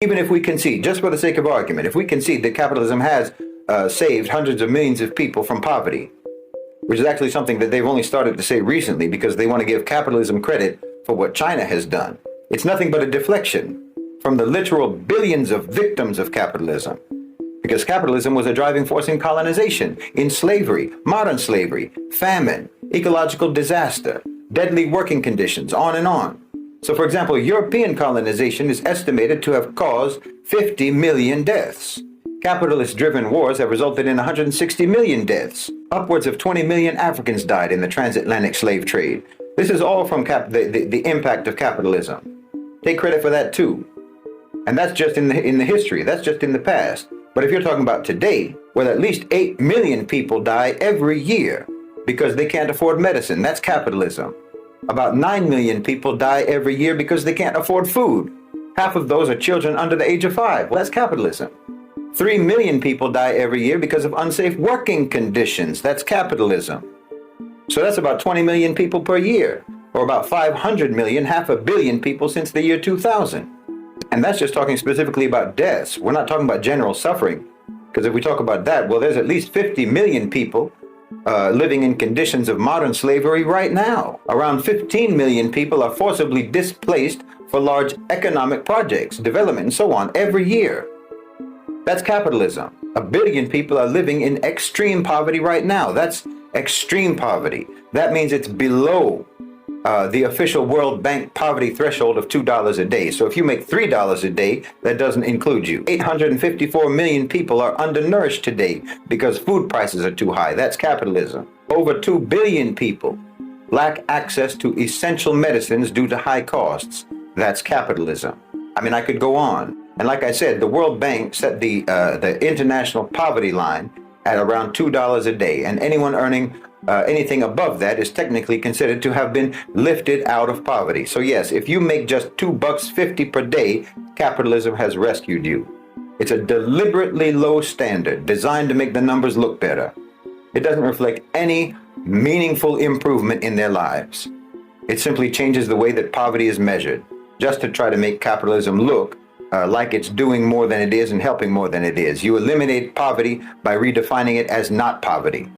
Even if we concede, just for the sake of argument, if we concede that capitalism has saved hundreds of millions of people from poverty, which is actually something that they've only started to say recently because they want to give capitalism credit for what China has done. It's nothing but a deflection from the literal billions of victims of capitalism. Because capitalism was a driving force in colonization, in slavery, modern slavery, famine, ecological disaster, deadly working conditions, on and on. So, for example, European colonization is estimated to have caused 50 million deaths. Capitalist-driven wars have resulted in 160 million deaths. Upwards of 20 million Africans died in the transatlantic slave trade. This is all from the impact of capitalism. Take credit for that too. And that's just in the history. That's just in the past. But if you're talking about today, well, at least 8 million people die every year because they can't afford medicine. That's capitalism. About 9 million people die every year because they can't afford food. Half of those are children under the age of 5. Well, that's capitalism. 3 million people die every year because of unsafe working conditions. That's capitalism. So that's about 20 million people per year, or about 500 million, half a billion people since the year 2000. And that's just talking specifically about deaths. We're not talking about general suffering. Because if we talk about that, well, there's at least 50 million people living in conditions of modern slavery right now. Around 15 million people are forcibly displaced for large economic projects, development, and so on every year. That's capitalism. 1 billion people are living in extreme poverty right now. That's extreme poverty. That means it's below the official World Bank poverty threshold of $2 a day. So if you make $3 a day, that doesn't include you. 854 million people are undernourished today because food prices are too high. That's capitalism. Over 2 billion people lack access to essential medicines due to high costs. That's capitalism. I mean, I could go on. And like I said, the World Bank set the international poverty line at around $2 a day. And anyone earning anything above that is technically considered to have been lifted out of poverty. So yes, if you make just $2.50 per day, capitalism has rescued you. It's a deliberately low standard designed to make the numbers look better. It doesn't reflect any meaningful improvement in their lives. It simply changes the way that poverty is measured, just to try to make capitalism look like it's doing more than it is and helping more than it is. You eliminate poverty by redefining it as not poverty.